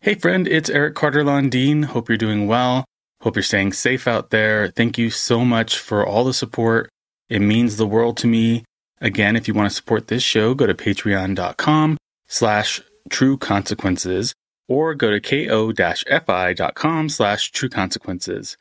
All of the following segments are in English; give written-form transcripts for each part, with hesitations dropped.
Hey friend, it's Eric Carter-Landin. Hope you're doing well. Hope you're staying safe out there. Thank you so much for all the support. It means the world to me. Again, if you want to support this show, go to patreon.com/trueconsequences or go to ko-fi.com/trueconsequences.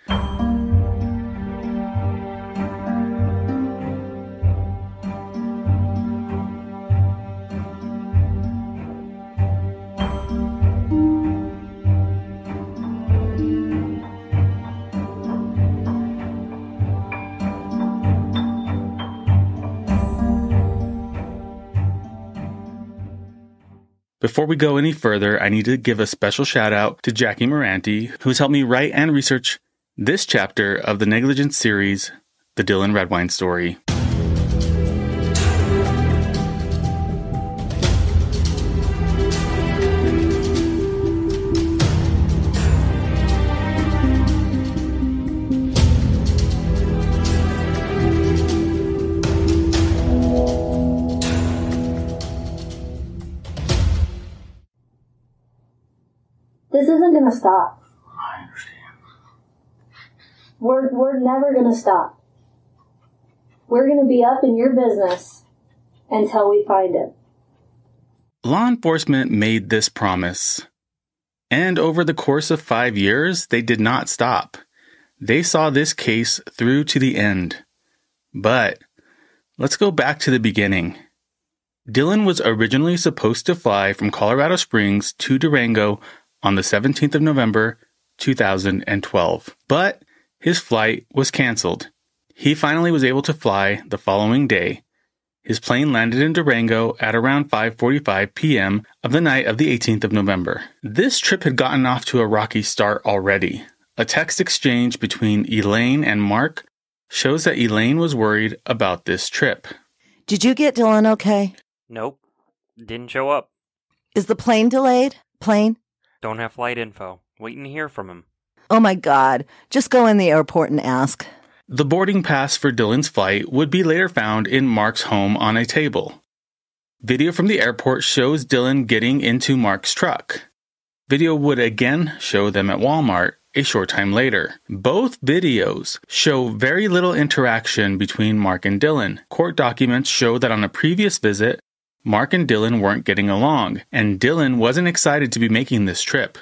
Before we go any further, I need to give a special shout out to Jackie Moranty, who's helped me write and research this chapter of the Negligence series, The Dylan Redwine Story. This isn't going to stop. I understand. We're never going to stop. We're going to be up in your business until we find it. Law enforcement made this promise. And over the course of 5 years, they did not stop. They saw this case through to the end. But let's go back to the beginning. Dylan was originally supposed to fly from Colorado Springs to Durango on the 17th of November, 2012. But his flight was canceled. He finally was able to fly the following day. His plane landed in Durango at around 5:45 p.m. of the night of the 18th of November. This trip had gotten off to a rocky start already. A text exchange between Elaine and Mark shows that Elaine was worried about this trip. Did you get Dylan okay? Nope. Didn't show up. Is the plane delayed? Plane? Don't have flight info. Waiting to hear from him. Oh my God. Just go in the airport and ask. The boarding pass for Dylan's flight would be later found in Mark's home on a table. Video from the airport shows Dylan getting into Mark's truck. Video would again show them at Walmart a short time later. Both videos show very little interaction between Mark and Dylan. Court documents show that on a previous visit, Mark and Dylan weren't getting along, and Dylan wasn't excited to be making this trip.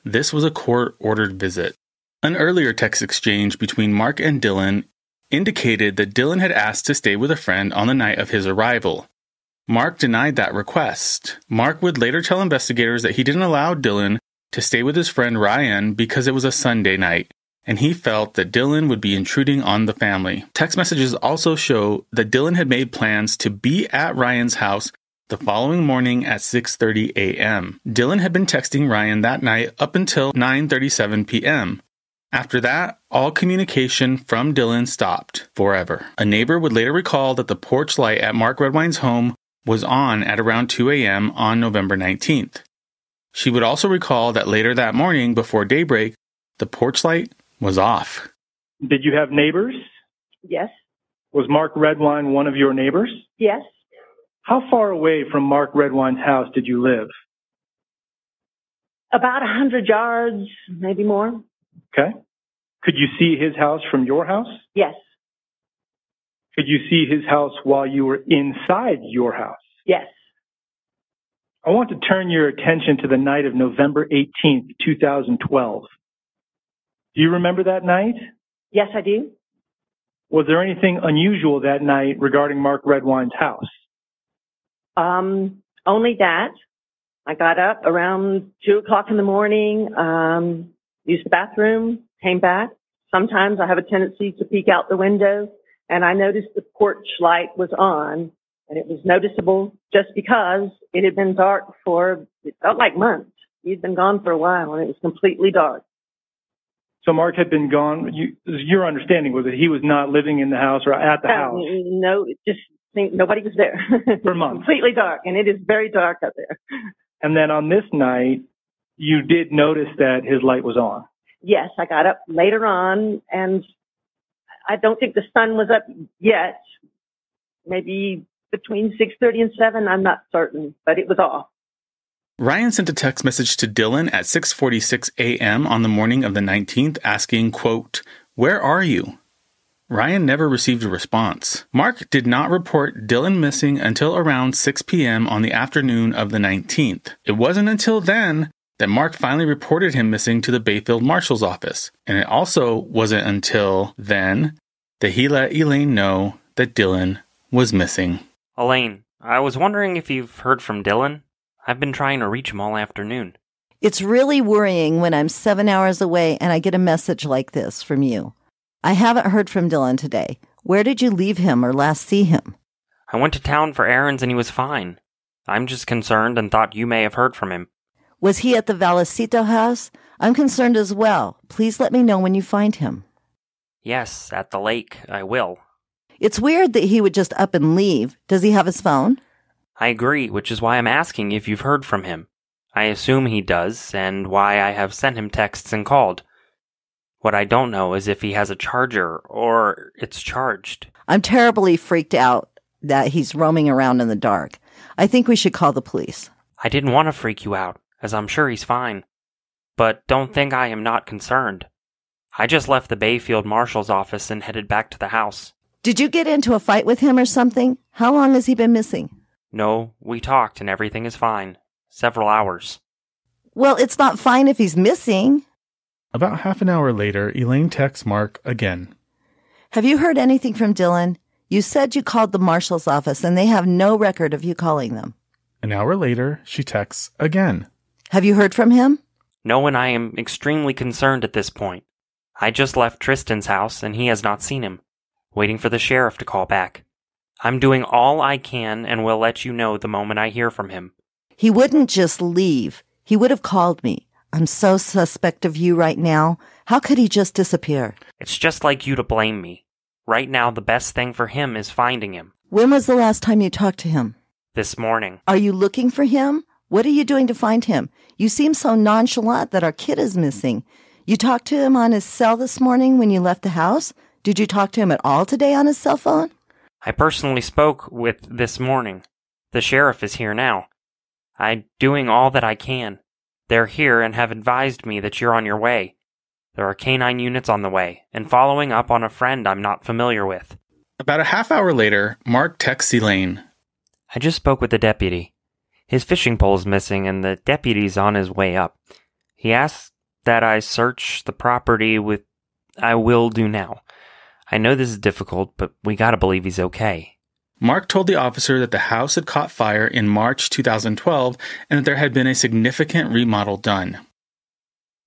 This was a court-ordered visit. An earlier text exchange between Mark and Dylan indicated that Dylan had asked to stay with a friend on the night of his arrival. Mark denied that request. Mark would later tell investigators that he didn't allow Dylan to stay with his friend Ryan because it was a Sunday night, and he felt that Dylan would be intruding on the family. Text messages also show that Dylan had made plans to be at Ryan's house the following morning at 6:30 a.m. Dylan had been texting Ryan that night up until 9:37 p.m. After that, all communication from Dylan stopped forever. A neighbor would later recall that the porch light at Mark Redwine's home was on at around 2 a.m. on November 19th. She would also recall that later that morning, before daybreak, the porch light was off. Did you have neighbors? Yes. Was Mark Redwine one of your neighbors? Yes. How far away from Mark Redwine's house did you live? About 100 yards, maybe more. Okay. Could you see his house from your house? Yes. Could you see his house while you were inside your house? Yes. I want to turn your attention to the night of November 18th, 2012. Do you remember that night? Yes, I do. Was there anything unusual that night regarding Mark Redwine's house? Only that. I got up around 2 o'clock in the morning, used the bathroom, came back. Sometimes I have a tendency to peek out the window, and I noticed the porch light was on, and it was noticeable just because it had been dark for, it felt like months. He'd been gone for a while, and it was completely dark. So Mark had been gone. Your understanding was that he was not living in the house or at the house? No, just nobody was there. For months. Completely dark, and it is very dark up there. And then on this night, you did notice that his light was on. Yes, I got up later on, and I don't think the sun was up yet. Maybe between 6:30 and 7, I'm not certain, but it was off. Ryan sent a text message to Dylan at 6:46 a.m. on the morning of the 19th asking, quote, "Where are you?" Ryan never received a response. Mark did not report Dylan missing until around 6 p.m. on the afternoon of the 19th. It wasn't until then that Mark finally reported him missing to the Bayfield Marshal's office. And it also wasn't until then that he let Elaine know that Dylan was missing. Elaine, I was wondering if you've heard from Dylan. I've been trying to reach him all afternoon. It's really worrying when I'm 7 hours away and I get a message like this from you. I haven't heard from Dylan today. Where did you leave him or last see him? I went to town for errands and he was fine. I'm just concerned and thought you may have heard from him. Was he at the Valecito house? I'm concerned as well. Please let me know when you find him. Yes, at the lake. I will. It's weird that he would just up and leave. Does he have his phone? I agree, which is why I'm asking if you've heard from him. I assume he does, and why I have sent him texts and called. What I don't know is if he has a charger, or it's charged. I'm terribly freaked out that he's roaming around in the dark. I think we should call the police. I didn't want to freak you out, as I'm sure he's fine. But don't think I am not concerned. I just left the Bayfield Marshal's office and headed back to the house. Did you get into a fight with him or something? How long has he been missing? No, we talked and everything is fine. Several hours. Well, it's not fine if he's missing. About half an hour later, Elaine texts Mark again. Have you heard anything from Dylan? You said you called the marshal's office and they have no record of you calling them. An hour later, she texts again. Have you heard from him? No, and I am extremely concerned at this point. I just left Tristan's house and he has not seen him, waiting for the sheriff to call back. I'm doing all I can and will let you know the moment I hear from him. He wouldn't just leave. He would have called me. I'm so suspect of you right now. How could he just disappear? It's just like you to blame me. Right now, the best thing for him is finding him. When was the last time you talked to him? This morning. Are you looking for him? What are you doing to find him? You seem so nonchalant that our kid is missing. You talked to him on his cell this morning when you left the house? Did you talk to him at all today on his cell phone? I personally spoke with this morning. The sheriff is here now. I'm doing all that I can. They're here and have advised me that you're on your way. There are canine units on the way, and following up on a friend I'm not familiar with. About a half hour later, Mark texts Elaine. I just spoke with the deputy. His fishing pole's missing, and the deputy's on his way up. He asked that I search the property with... I will do now. I know this is difficult, but we gotta believe he's okay. Mark told the officer that the house had caught fire in March 2012 and that there had been a significant remodel done.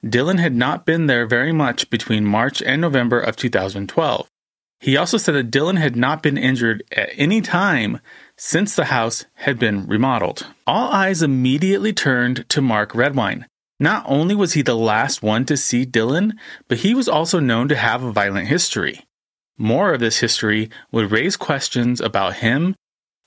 Dylan had not been there very much between March and November of 2012. He also said that Dylan had not been injured at any time since the house had been remodeled. All eyes immediately turned to Mark Redwine. Not only was he the last one to see Dylan, but he was also known to have a violent history. More of this history would raise questions about him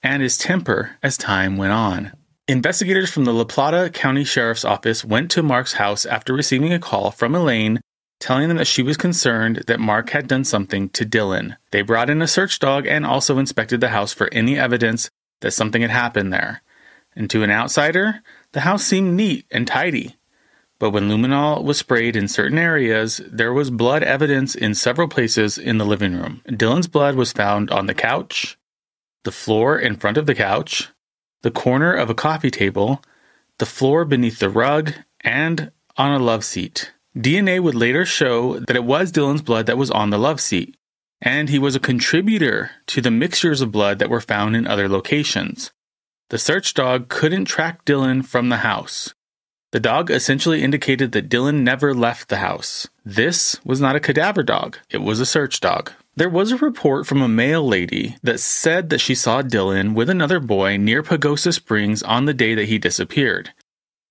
and his temper as time went on. Investigators from the La Plata County Sheriff's Office went to Mark's house after receiving a call from Elaine telling them that she was concerned that Mark had done something to Dylan. They brought in a search dog and also inspected the house for any evidence that something had happened there. And to an outsider, the house seemed neat and tidy. But when luminol was sprayed in certain areas, there was blood evidence in several places in the living room. Dylan's blood was found on the couch, the floor in front of the couch, the corner of a coffee table, the floor beneath the rug, and on a love seat. DNA would later show that it was Dylan's blood that was on the love seat, and he was a contributor to the mixtures of blood that were found in other locations. The search dog couldn't track Dylan from the house. The dog essentially indicated that Dylan never left the house. This was not a cadaver dog. It was a search dog. There was a report from a mail lady that said that she saw Dylan with another boy near Pagosa Springs on the day that he disappeared.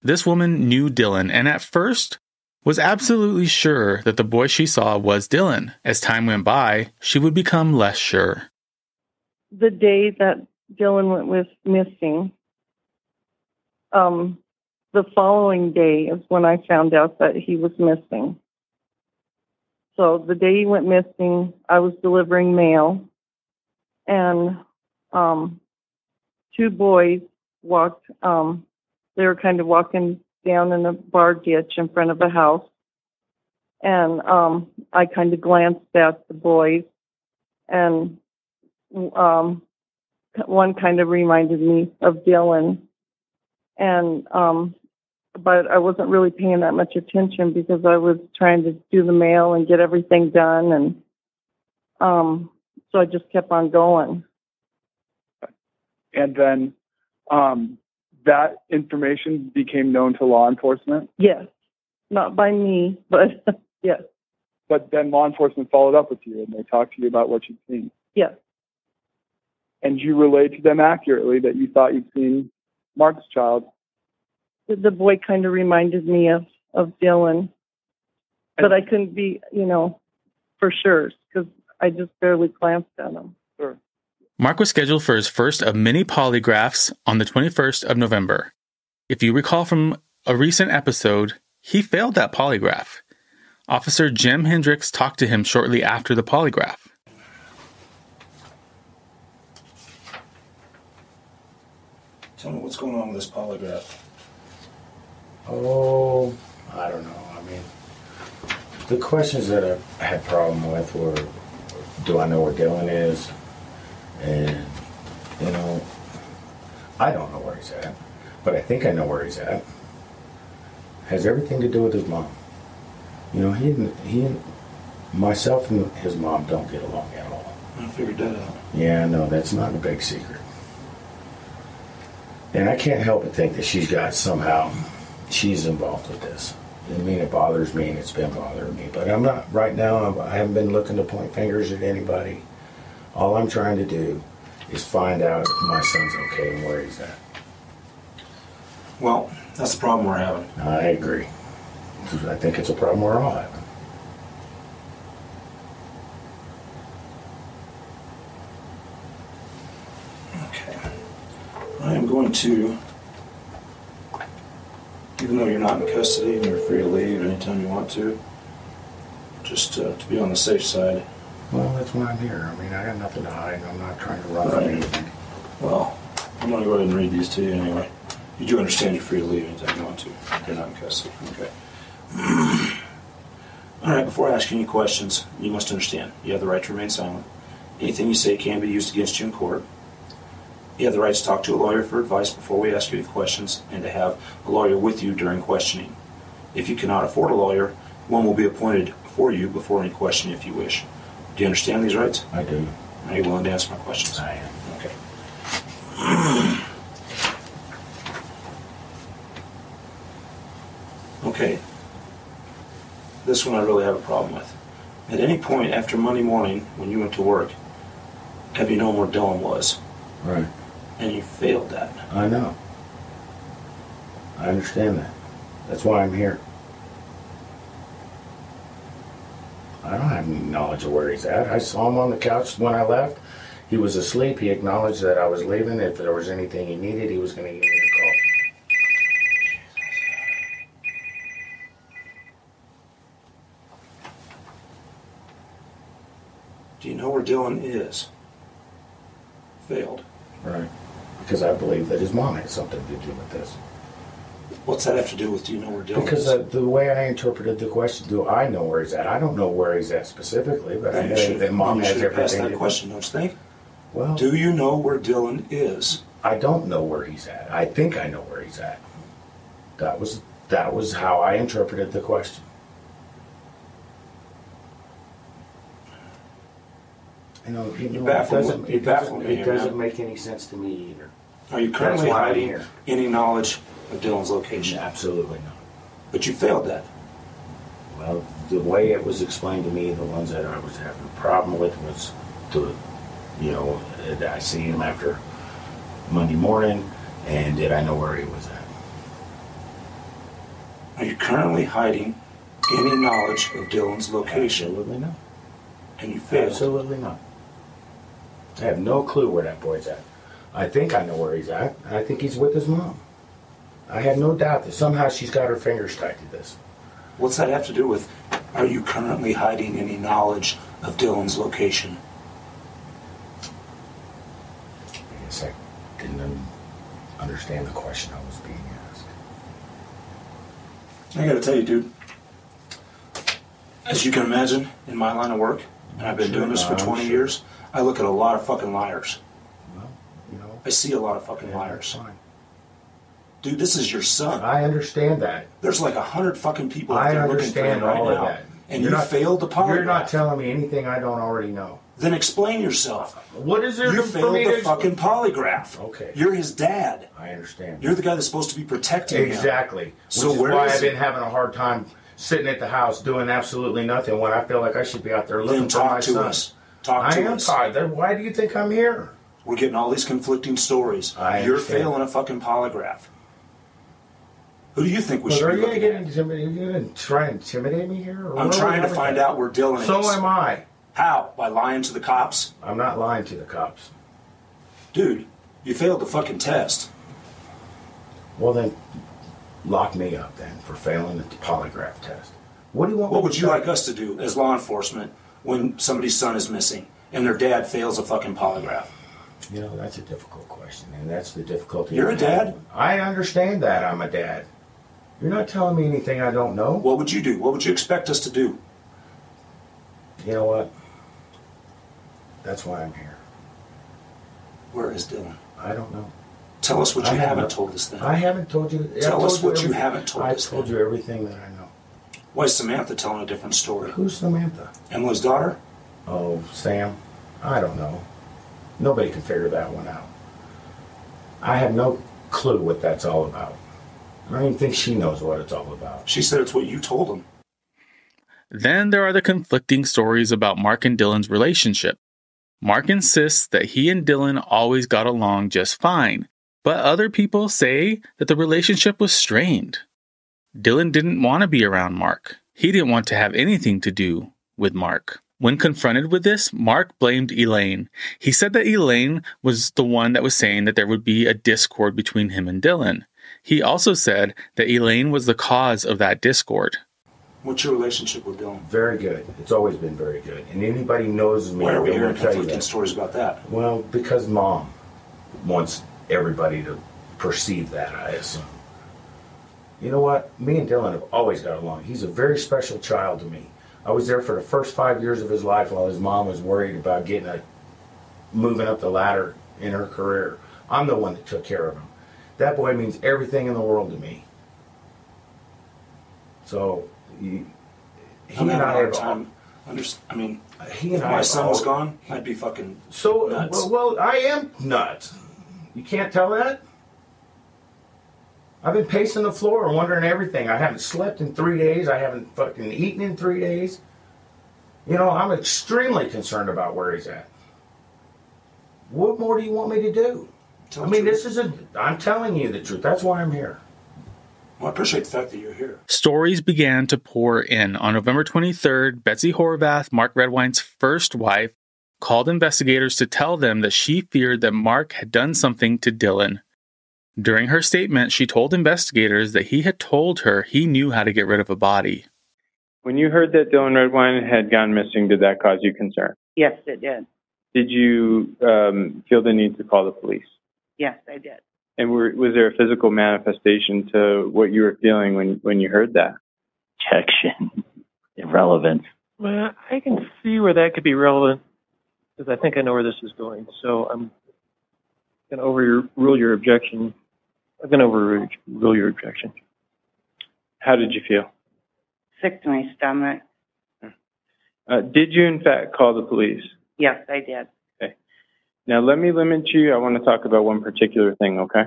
This woman knew Dylan and at first was absolutely sure that the boy she saw was Dylan. As time went by, she would become less sure. The day that Dylan went missing, the following day is when I found out that he was missing. So the day he went missing, I was delivering mail, and two boys walked. There they were kind of walking down in a bar ditch in front of a house. And I kind of glanced at the boys, and one kind of reminded me of Dylan. And but I wasn't really paying that much attention because I was trying to do the mail and get everything done, and so I just kept on going. And then that information became known to law enforcement? Yes. Not by me, but yes. But then law enforcement followed up with you and they talked to you about what you'd seen? Yes. And you relayed to them accurately that you thought you'd seen Mark's child? The boy kind of reminded me of Dylan. But I couldn't be, for sure, because I just barely glanced at him. Sure. Mark was scheduled for his first of many polygraphs on the 21st of November. If you recall from a recent episode, he failed that polygraph. Officer Jim Hendricks talked to him shortly after the polygraph. Tell me what's going on with this polygraph. Oh, I don't know. I mean, the questions that I had problem with were, do I know where Dylan is? And, I don't know where he's at, but I think I know where he's at. Has everything to do with his mom. Myself and his mom don't get along at all. I figured that out. Yeah, no, that's not a big secret. And I can't help but think that she's involved with this. I mean, it bothers me and it's been bothering me, but I'm not, right now, I haven't been looking to point fingers at anybody. All I'm trying to do is find out if my son's okay and where he's at. Well, that's the problem we're having. I agree. I think it's a problem we're all having. Okay. I am going to, even though you're not in custody and you're free to leave anytime you want to, just to be on the safe side. Well, that's why I'm here. I mean, I got nothing to hide. I'm not trying to run from anything. Well, I'm going to go ahead and read these to you anyway. You do understand you're free to leave anytime you want to. You're not in custody. Okay. All right, before I ask you any questions, you must understand you have the right to remain silent. Anything you say can be used against you in court. You have the right to talk to a lawyer for advice before we ask you any questions and to have a lawyer with you during questioning. If you cannot afford a lawyer, one will be appointed for you before any questioning if you wish. Do you understand these rights? I do. Are you willing to answer my questions? I am. Okay. Okay. This one I really have a problem with. At any point after Monday morning when you went to work, have you known where Dylan was? Right. And you failed that. I know. I understand that. That's why I'm here. I don't have any knowledge of where he's at. I saw him on the couch when I left. He was asleep. He acknowledged that I was leaving. If there was anything he needed, he was going to give me a call. Do you know where Dylan is? Failed. Right. Because I believe that his mom had something to do with this. What's that have to do with do you know where Dylan because is? The way I interpreted the question, do I know where he's at? I don't know where he's at specifically, but I know that mom has everything asked to that do. question, don't you think? Well, do you know where Dylan is? I don't know where he's at. I think I know where he's at. That was how I interpreted the question. It doesn't make any sense to me either. Are you currently hiding any knowledge of Dylan's location? Absolutely not. But you failed that. Well, the way it was explained to me, the ones that I was having a problem with was I see him after Monday morning, and did I know where he was at? Are you currently hiding any knowledge of Dylan's location? Absolutely not. And you failed? Absolutely not. I have no clue where that boy's at. I think I know where he's at. I think he's with his mom. I have no doubt that somehow she's got her fingers tied to this. What's that have to do with, are you currently hiding any knowledge of Dylan's location? I guess I didn't understand the question I was being asked. I gotta tell you, dude, as you can imagine, in my line of work, and I've been doing this for 20 years, I look at a lot of fucking liars. Well, you know. I see a lot of fucking liars. Dude, this is your son. I understand that. There's like 100 fucking people out I there looking for him understand all right of now. that. And you failed the polygraph. You're not telling me anything I don't already know. Then explain yourself. What is there You for me failed to the fucking polygraph. Okay. You're his dad. I understand. You're the guy that's supposed to be protecting him. Exactly. So Which is where why is I've he? been having a hard time sitting at the house doing absolutely nothing when I feel like I should be out there looking Then for my talk to son. us. Talk to I am us. tired. Why do you think I'm here? We're getting all these conflicting stories. I You're understand. failing a fucking polygraph. Who do you think we But should are be you looking going at? to intimidate? Are you going to try and intimidate me here? Or I'm what are trying we to doing find here? out where Dylan is. So am I. How? By lying to the cops? I'm not lying to the cops. Dude, you failed the fucking test. Well, then, lock me up then for failing the polygraph test. What do you want? What would you like us to do as law enforcement when somebody's son is missing and their dad fails a fucking polygraph? You know, that's a difficult question, and that's the difficulty. You're a dad? I understand that I'm a dad. You're not telling me anything I don't know. What would you do? What would you expect us to do? You know what? That's why I'm here. Where is Dylan? I don't know. Tell us what I you have haven't not- told us then. I haven't told you. Tell us what you everything. haven't told I us told then. you everything that I know. Why is Samantha telling a different story? Who's Samantha? Emily's daughter? Oh, Sam. I don't know. Nobody can figure that one out. I have no clue what that's all about. I don't even think she knows what it's all about. She said it's what you told him. Then there are the conflicting stories about Mark and Dylan's relationship. Mark insists that he and Dylan always got along just fine, but other people say that the relationship was strained. Dylan didn't want to be around Mark. He didn't want to have anything to do with Mark. When confronted with this, Mark blamed Elaine. He said that Elaine was the one that was saying that there would be a discord between him and Dylan. He also said that Elaine was the cause of that discord. What's your relationship with Dylan? Very good. It's always been very good. And anybody knows me. Why are we they will hearing tell you conflicting that. stories about that? Well, because Mom wants everybody to perceive that, I assume. You know what? Me and Dylan have always got along. He's a very special child to me. I was there for the first 5 years of his life while his mom was worried about moving up the ladder in her career. I'm the one that took care of him. That boy means everything in the world to me. So, he I'm and having a I hard have... time. He If and I my have son was all- gone, I'd be fucking So, nuts. well, I am nuts. You can't tell that? I've been pacing the floor and wondering everything. I haven't slept in 3 days. I haven't fucking eaten in 3 days. You know, I'm extremely concerned about where he's at. What more do you want me to do? Tell I the mean, truth. I'm telling you the truth. That's why I'm here. Well, I appreciate the fact that you're here. Stories began to pour in. On November 23rd, Betsy Horvath, Mark Redwine's first wife, called investigators to tell them that she feared that Mark had done something to Dylan. During her statement, she told investigators that he had told her he knew how to get rid of a body. When you heard that Dylan Redwine had gone missing, did that cause you concern? Yes, it did. Did you feel the need to call the police? Yes, I did. And was there a physical manifestation to what you were feeling when you heard that? Objection. Irrelevant. Well, I can see where that could be relevant because I think I know where this is going. So I'm going to overrule your objection. I'm going to overrule your objection. How did you feel? Sick to my stomach. Did you, in fact, call the police? Yes, I did. Okay. Now, let me limit you. I want to talk about one particular thing, okay?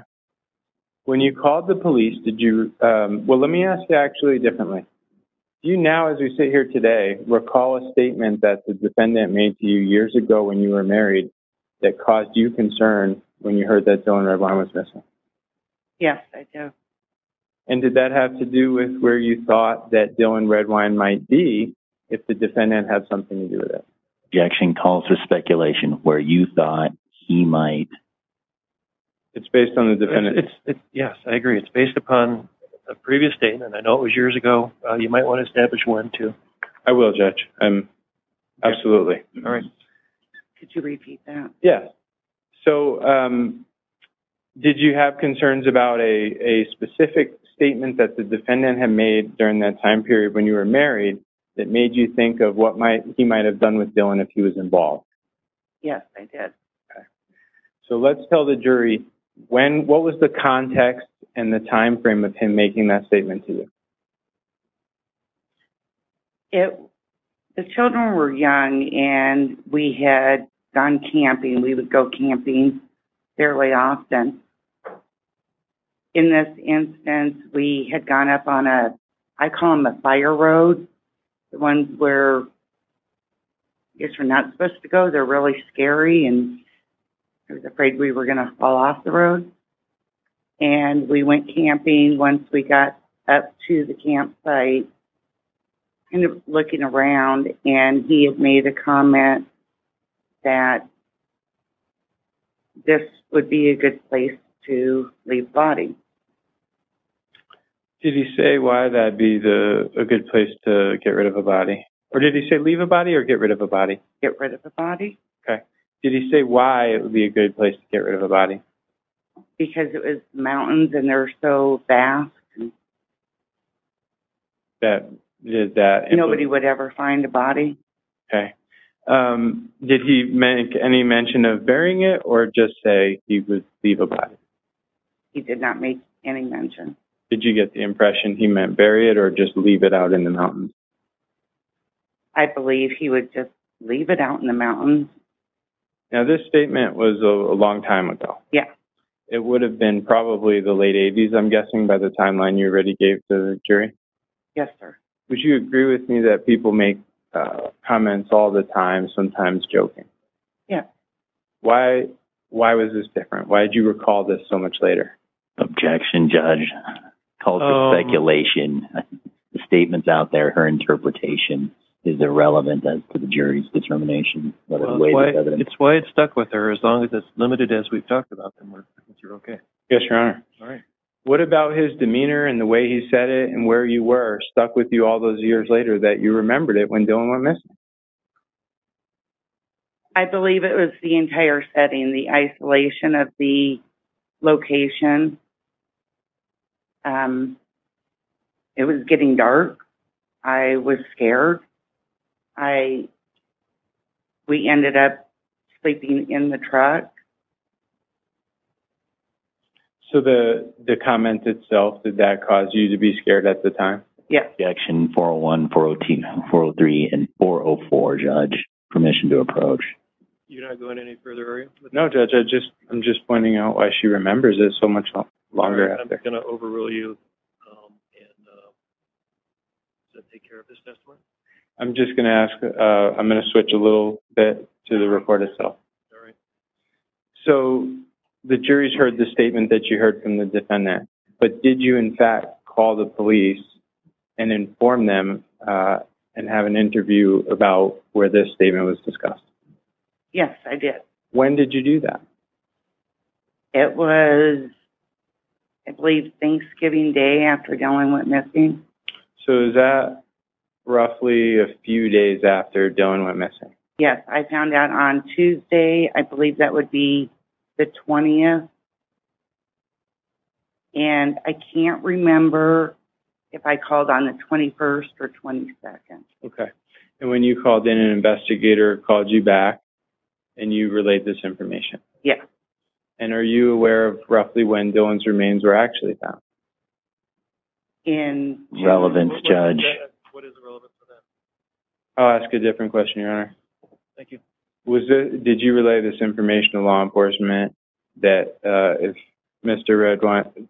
When you called the police, did you, well, let me ask you actually differently. Do you now, as we sit here today, recall a statement that the defendant made to you years ago when you were married that caused you concern when you heard that Dylan Redwine was missing? Yes, I do. And did that have to do with where you thought that Dylan Redwine might be if the defendant had something to do with it? Objection calls for speculation where you thought he might. It's based on the defendant. Yes, I agree. It's based upon a previous statement. I know it was years ago. You might want to establish when, too. I will, Judge. Absolutely. All right. Could you repeat that? Yes. So Did you have concerns about a specific statement that the defendant had made during that time period when you were married that made you think of what he might have done with Dylan if he was involved? Yes, I did. Okay. So let's tell the jury what was the context and the time frame of him making that statement to you? The children were young, and we had gone camping. We would go camping fairly often. In this instance, we had gone up on I call them a fire road, the ones where I guess we're not supposed to go. They're really scary, and I was afraid we were going to fall off the road. And we went camping. Once we got up to the campsite, kind of looking around, and he had made a comment that this would be a good place to leave body. Did he say why that'd be a good place to get rid of a body? Or did he say leave a body or get rid of a body? Get rid of a body. Okay. Did he say why it would be a good place to get rid of a body? Because it was mountains and they're so vast. Nobody would ever find a body. Okay. Did he make any mention of burying it or just say he would leave a body? He did not make any mention. Did you get the impression he meant bury it or just leave it out in the mountains? I believe he would just leave it out in the mountains. Now, this statement was a long time ago. Yeah. It would have been probably the late 80s, I'm guessing, by the timeline you already gave to the jury. Yes, sir. Would you agree with me that people make comments all the time, sometimes joking? Yeah. Why was this different? Why did you recall this so much later? Objection, Judge. Calls for speculation. The statement's out there. Her interpretation is irrelevant as to the jury's determination. It's why it stuck with her. As long as it's limited as we've talked about, then you're okay. Yes, Your Honor. All right. What about his demeanor and the way he said it and where you were stuck with you all those years later that you remembered it when Dylan went missing? I believe it was the entire setting, the isolation of the location. It was getting dark. I was scared. We ended up sleeping in the truck. So the comment itself, did that cause you to be scared at the time? Yeah. Objection 401, 402, 403, and 404, Judge. Permission to approach. You're not going any further, are you? No, Judge. I'm just pointing out why she remembers it so much longer right, after. I'm going to overrule you does that take care of this testimony? I'm just going to ask, I'm going to switch a little bit to the report itself. All right. So the jury's heard the statement that you heard from the defendant, but did you in fact call the police and inform them and have an interview about where this statement was discussed? Yes, I did. When did you do that? It was, I believe, Thanksgiving Day after Dylan went missing. So is that roughly a few days after Dylan went missing? Yes, I found out on Tuesday. I believe that would be the 20th. And I can't remember if I called on the 21st or 22nd. Okay. And when you called in, an investigator called you back and you relayed this information? Yeah. And are you aware of roughly when Dylan's remains were actually found? In relevance, Judge. What is the relevance of that? I'll ask a different question, Your Honor. Thank you. Did you relay this information to law enforcement that if Mr. Redwine,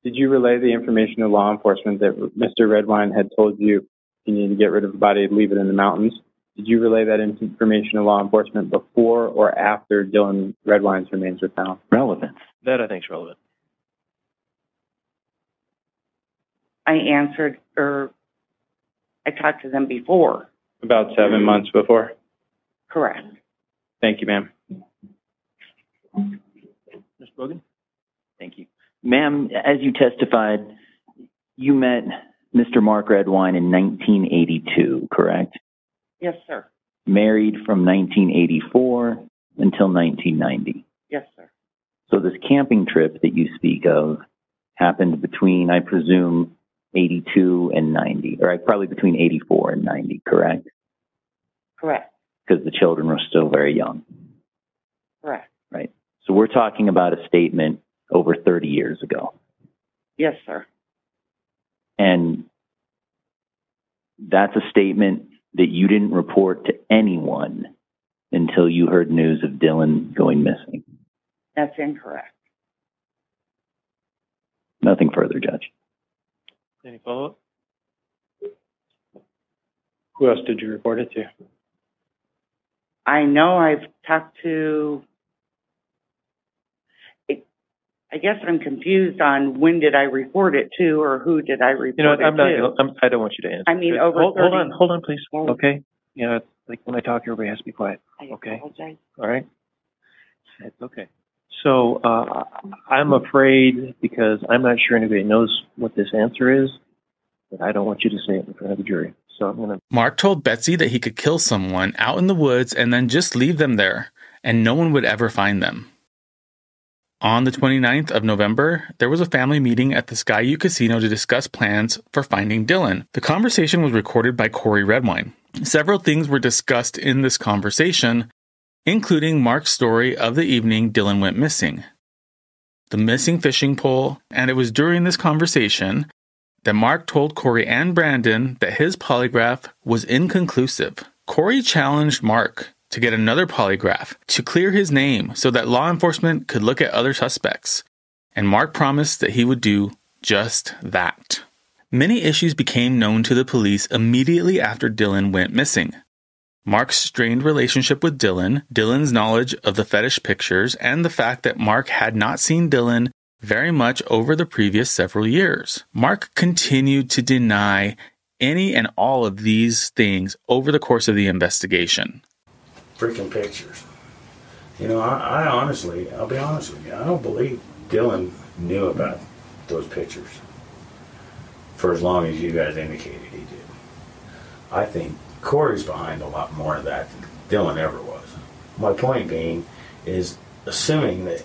did you relay the information to law enforcement that Mr. Redwine had told you you need to get rid of the body and leave it in the mountains? Did you relay that information to law enforcement before or after Dylan Redwine's remains were found? Relevance. That I think is relevant. I answered, or I talked to them before. About 7 months before? Correct. Thank you, ma'am. Ms. Bogan? Thank you. Ma'am, as you testified, you met Mr. Mark Redwine in 1982, correct? Yes, sir. Married from 1984 until 1990. Yes, sir. So this camping trip that you speak of happened between, I presume, 82 and 90, or probably between 84 and 90, correct? Correct. Because the children were still very young. Correct. Right. So we're talking about a statement over 30 years ago. Yes, sir. And that's a statement that you didn't report to anyone until you heard news of Dylan going missing. That's incorrect. Nothing further, Judge. Any follow-up? Who else did you report it to? I know I've talked to, I guess I'm confused on when did I report it to or who did I report it to. I don't want you to answer. I mean, over hold 30. Hold on, please. Okay? You know, like when I talk, everybody has to be quiet. Okay? Apologize. All right? It's okay. So I'm afraid, because I'm not sure anybody knows what this answer is, that I don't want you to say it in front of the jury. So I'm going to... Mark told Betsy that he could kill someone out in the woods and then just leave them there, and no one would ever find them. On the 29th of November, there was a family meeting at the Skyview Casino to discuss plans for finding Dylan. The conversation was recorded by Corey Redwine. Several things were discussed in this conversation, including Mark's story of the evening Dylan went missing, the missing fishing pole, and it was during this conversation that Mark told Corey and Brandon that his polygraph was inconclusive. Corey challenged Mark to get another polygraph to clear his name so that law enforcement could look at other suspects, and Mark promised that he would do just that. Many issues became known to the police immediately after Dylan went missing. Mark's strained relationship with Dylan, Dylan's knowledge of the fetish pictures, and the fact that Mark had not seen Dylan very much over the previous several years. Mark continued to deny any and all of these things over the course of the investigation. Freaking pictures. You know, I honestly, I'll be honest with you, I don't believe Dylan knew about those pictures for as long as you guys indicated he did. I think Corey's behind a lot more of that than Dylan ever was. My point being is, assuming that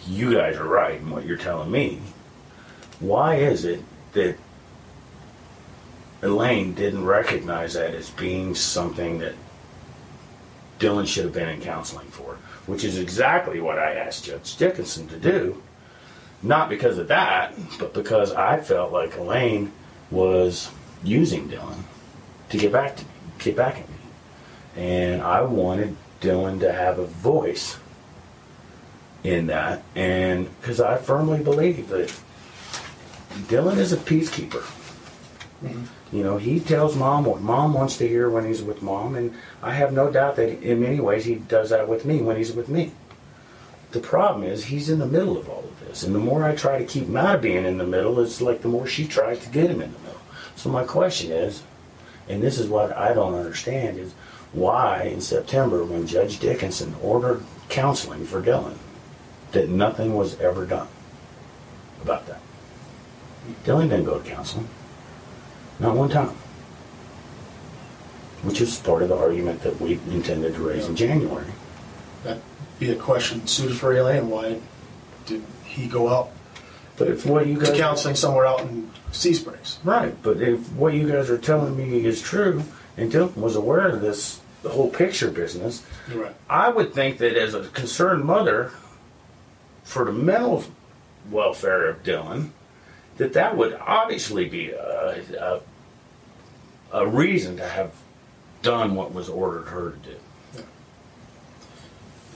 you guys are right in what you're telling me, why is it that Elaine didn't recognize that as being something that Dylan should have been in counseling for? Which is exactly what I asked Judge Dickinson to do. Not because of that, but because I felt like Elaine was using Dylan to get back at me. And I wanted Dylan to have a voice in that, and because I firmly believe that Dylan is a peacekeeper. Mm-hmm. You know, he tells Mom what Mom wants to hear when he's with Mom, and I have no doubt that in many ways he does that with me when he's with me. The problem is he's in the middle of all of this, and the more I try to keep him out of being in the middle, it's like the more she tries to get him in the middle. So my question is, and this is what I don't understand, is why in September, when Judge Dickinson ordered counseling for Dylan, that nothing was ever done about that. Dylan didn't go to counseling. Not one time. Which is part of the argument that we intended to raise in January. That'd be a question suited for Elaine. Why did he go out but if what you guys to counseling somewhere out in Sea Springs? Right, but if what you guys are telling me is true, and Dylan was aware of this, the whole picture business, right, I would think that as a concerned mother, for the mental welfare of Dylan, that would obviously be a reason to have done what was ordered her to do. Yeah.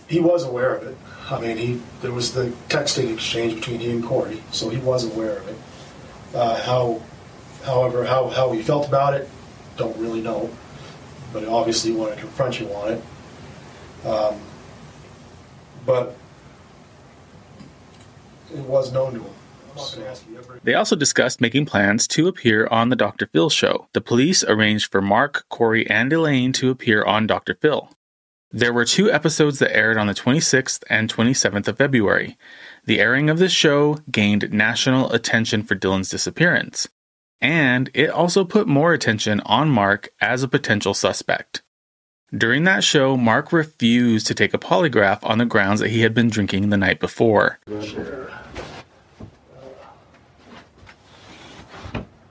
He was aware of it. I mean, there was the texting exchange between he and Corey, so he was aware of it. However, how he felt about it, don't really know. But obviously, he wanted to confront you on it. But it was known to him. They also discussed making plans to appear on the Dr. Phil show. The police arranged for Mark, Corey, and Elaine to appear on Dr. Phil. There were 2 episodes that aired on the 26th and 27th of February. The airing of this show gained national attention for Dylan's disappearance, and it also put more attention on Mark as a potential suspect. During that show, Mark refused to take a polygraph on the grounds that he had been drinking the night before.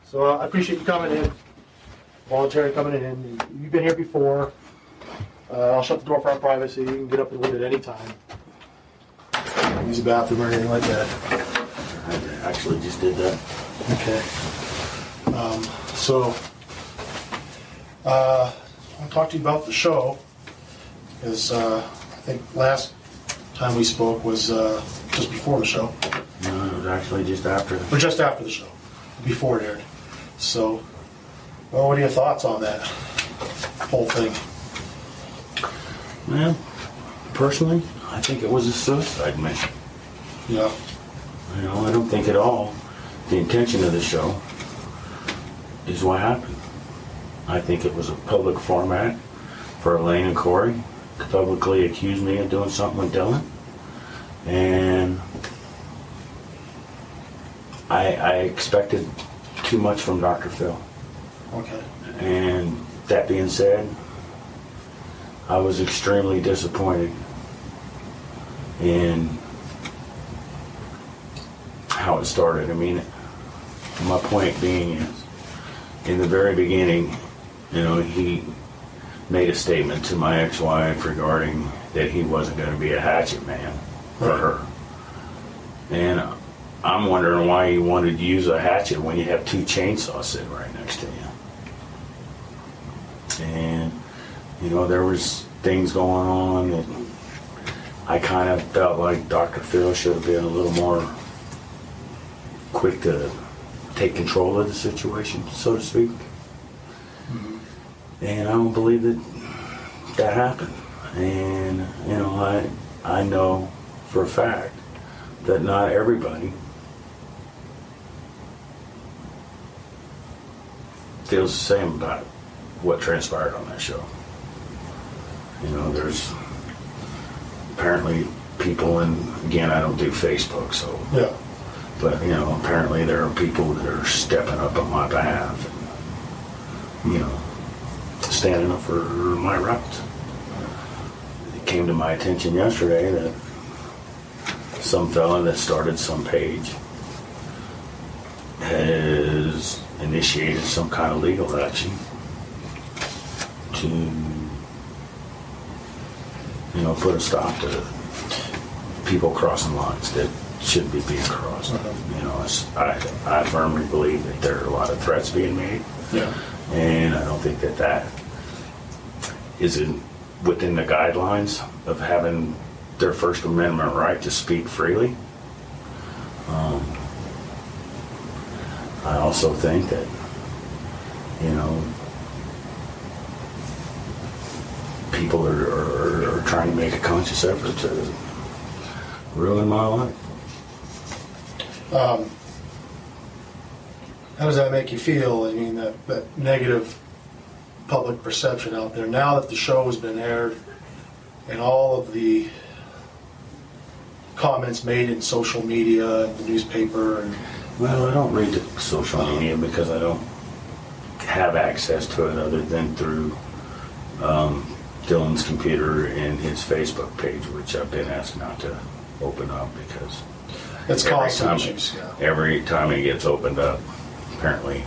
So I appreciate you coming in, voluntarily coming in. You've been here before. I'll shut the door for our privacy. You can get up and leave at any time. Use the bathroom or anything like that. I actually just did that. Okay. I'll talk to you about the show, because I think last time we spoke was just before the show. No, it was actually just after. Or just after the show, before it aired. So, well, what are your thoughts on that whole thing? Well, personally, I think it was a suicide mission. Yeah. You know, I don't think at all the intention of the show is what happened. I think it was a public format for Elaine and Corey to publicly accuse me of doing something with Dylan. And I expected too much from Dr. Phil. Okay. And that being said, I was extremely disappointed in how it started. I mean, my point being is, in the very beginning, you know, he made a statement to my ex-wife regarding that he wasn't going to be a hatchet man for her. And I'm wondering why you wanted to use a hatchet when you have 2 chainsaws sitting right next to you. And, you know, there was things going on that I kind of felt like Dr. Phil should have been a little more quick to take control of the situation, so to speak. And I don't believe that happened. And, you know, I know for a fact that not everybody feels the same about what transpired on that show. You know, there's apparently people, and again, I don't do Facebook, so. Yeah. But, you know, apparently there are people that are stepping up on my behalf and, you know, standing up for my rights. It came to my attention yesterday that some fella that started some page has initiated some kind of legal action to, you know, put a stop to people crossing lines that shouldn't be being crossed. You know, I firmly believe that there are a lot of threats being made. Yeah. And I don't think that is within the guidelines of having their First Amendment right to speak freely. I also think that, you know, people are trying to make a conscious effort to ruin my life. How does that make you feel? I mean, that negative public perception out there, now that the show has been aired and all of the comments made in social media and the newspaper. And well, I don't read the social media because I don't have access to it other than through Dylan's computer and his Facebook page, which I've been asked not to open up because it's causing issues. Every time it gets opened up, apparently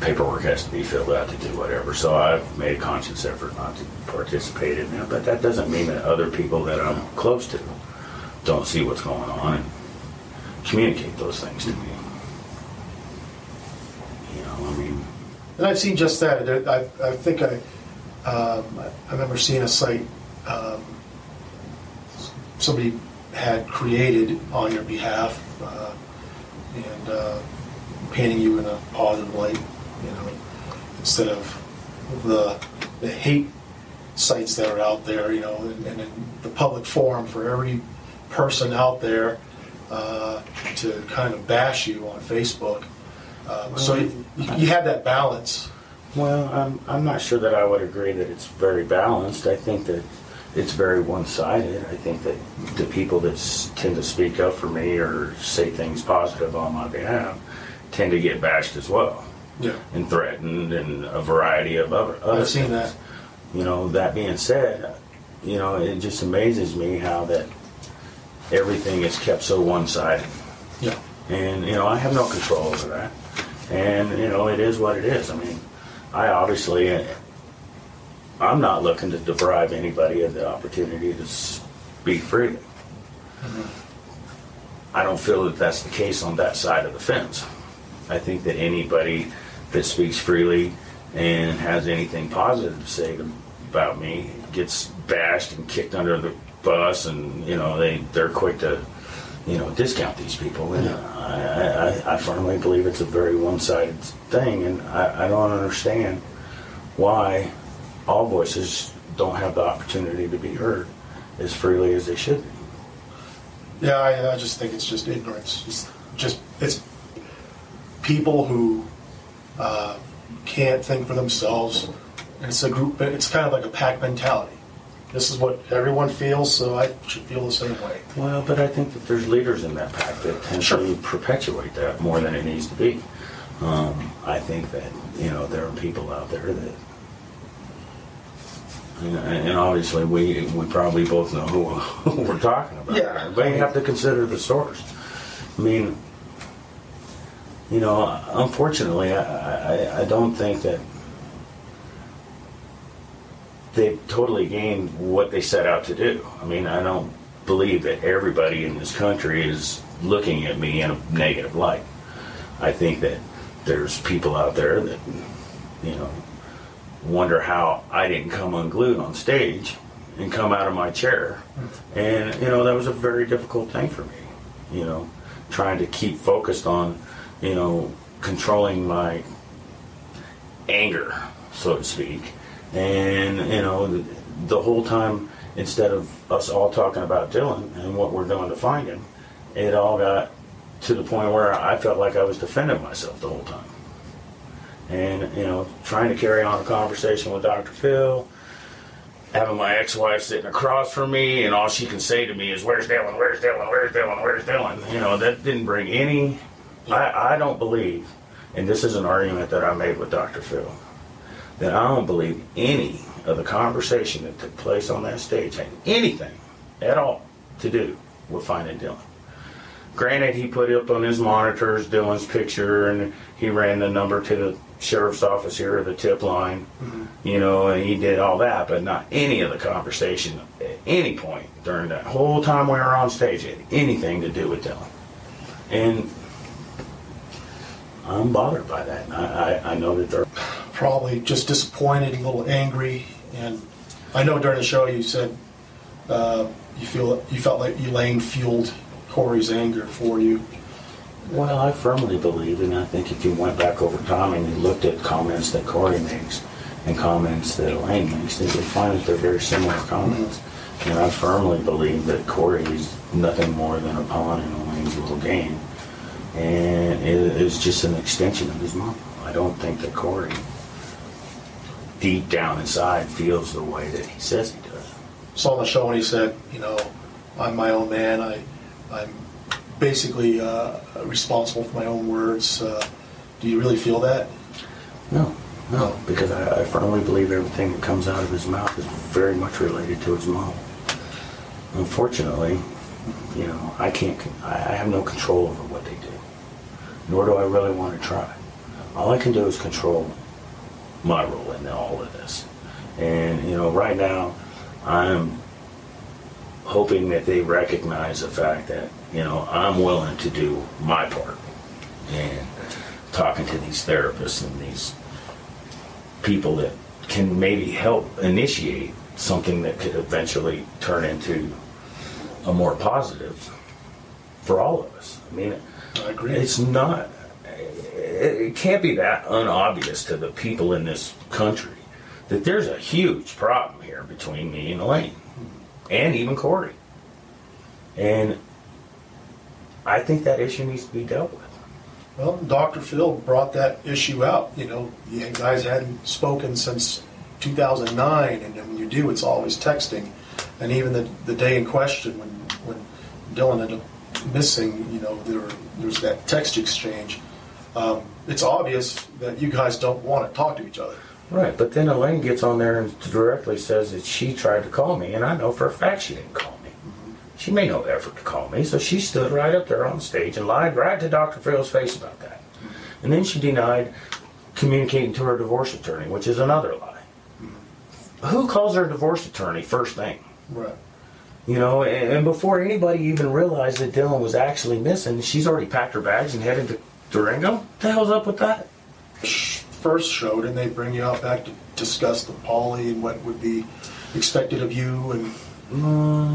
paperwork has to be filled out to do whatever. So I've made a conscious effort not to participate in that, but that doesn't mean that other people that I'm close to don't see what's going on and communicate those things to me. You know, I mean. And I've seen just that. I think I remember seeing a site somebody had created on your behalf and painting you in a positive light, you know, instead of the hate sites that are out there, you know, and in the public forum for every person out there to kind of bash you on Facebook. So you have that balance. Well, I'm not sure that I would agree that it's very balanced. I think that it's very one-sided. I think that the people that tend to speak up for me or say things positive on my behalf tend to get bashed as well. Yeah. And threatened and a variety of other I've seen things. That being said, it just amazes me how that everything is kept so one-sided. Yeah. And, I have no control over that. And, it is what it is. I mean, I'm not looking to deprive anybody of the opportunity to speak freely. Mm-hmm. I don't feel that that's the case on that side of the fence. I think that anybody that speaks freely and has anything positive to say about me gets bashed and kicked under the bus, and they're quick to discount these people. And I firmly believe it's a very one-sided thing, and I don't understand why all voices don't have the opportunity to be heard as freely as they should be. Yeah, I just think it's just ignorance. It's people who can't think for themselves, and it's a group. It's kind of like a pack mentality. This is what everyone feels, so I should feel the same way. Well, but I think that there's leaders in that pack that tend to perpetuate that more than it needs to be. I think that there are people out there that, and obviously we probably both know who we're talking about. Yeah. But you have to consider the source. I mean, unfortunately, I don't think that they've totally gained what they set out to do. I mean, I don't believe that everybody in this country is looking at me in a negative light. I think that there's people out there that, wonder how I didn't come unglued on stage and come out of my chair. And, that was a very difficult thing for me, trying to keep focused on, controlling my anger, so to speak. And, the whole time, instead of us all talking about Dylan and what we're doing to find him, it all got to the point where I felt like I was defending myself the whole time. And, trying to carry on a conversation with Dr. Phil, having my ex-wife sitting across from me, and all she can say to me is, "Where's Dylan? Where's Dylan? Where's Dylan? Where's Dylan?" That didn't bring any... I don't believe, and this is an argument that I made with Dr. Phil, that I don't believe any of the conversation that took place on that stage had anything at all to do with finding Dylan. Granted, he put up on his monitors Dylan's picture, and he ran the number to the sheriff's office here, or the tip line, and he did all that, but not any of the conversation at any point during that whole time we were on stage had anything to do with Dylan. And I'm bothered by that. And I know that they're probably just disappointed, a little angry, and I know during the show you said you felt like Elaine fueled Corey's anger for you. Well, I firmly believe, and I think if you went back over time and you looked at comments that Corey makes and comments that Elaine makes, you would find that they're very similar comments. Mm-hmm. And I firmly believe that Corey is nothing more than a pawn in Elaine's little game, and it is just an extension of his mom. I don't think that Corey, deep down inside, feels the way that he says he does. Saw on the show when he said, "I'm my own man. I'm basically responsible for my own words." Do you really feel that? No, because I firmly believe everything that comes out of his mouth is very much related to his mom. Unfortunately, I have no control over what they do, nor do I really want to try. All I can do is control my role in all of this. And, right now, I'm hoping that they recognize the fact that, I'm willing to do my part. And talking to these therapists and these people that can maybe help initiate something that could eventually turn into a more positive for all of us. I mean, I agree. It can't be that unobvious to the people in this country that there's a huge problem here between me and Elaine, and even Corey. And I think that issue needs to be dealt with. Well, Dr. Phil brought that issue out. You guys hadn't spoken since 2009, and when you do, it's always texting. And even the day in question when Dylan ended up missing, there was that text exchange. It's obvious that you guys don't want to talk to each other. Right, but then Elaine gets on there and directly says that she tried to call me, and I know for a fact she didn't call me. She made no effort to call me, so she stood right up there on stage and lied right to Dr. Phil's face about that. And then she denied communicating to her divorce attorney, which is another lie. Who calls her divorce attorney first thing? Right. You know, and before anybody even realized that Dylan was actually missing, she's already packed her bags and headed to Durango? What the hell's up with that? First show, didn't they bring you out back to discuss the poly and what would be expected of you? And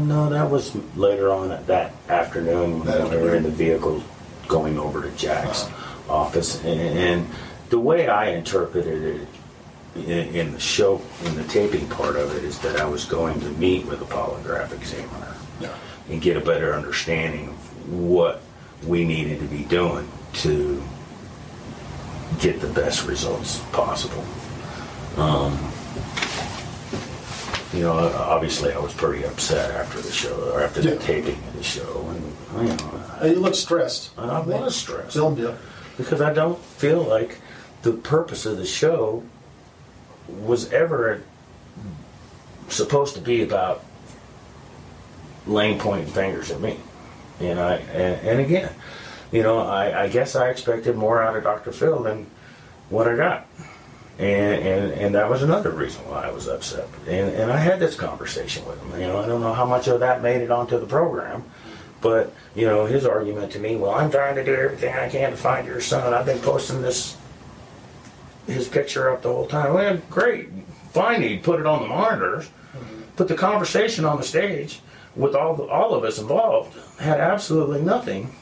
no, that was later on that afternoon when we were in the vehicle going over to Jack's office. And the way I interpreted it in the show, in the taping part of it, is that I was going to meet with a polygraph examiner and get a better understanding of what we needed to be doing to get the best results possible. You know, obviously I was pretty upset after the show, or after the taping of the show, and you know, you look stressed. I was stressed Yeah. because I don't feel like the purpose of the show was ever supposed to be about Lane pointing fingers at me. And again, you know, I guess I expected more out of Dr. Phil than what I got. And that was another reason why I was upset. And I had this conversation with him. You know, I don't know how much of that made it onto the program, but, you know, his argument to me, well, I'm trying to do everything I can to find your son. I've been posting his picture up the whole time. Well, great. Fine, he'd put it on the monitors. But the conversation on the stage with all of us involved had absolutely nothing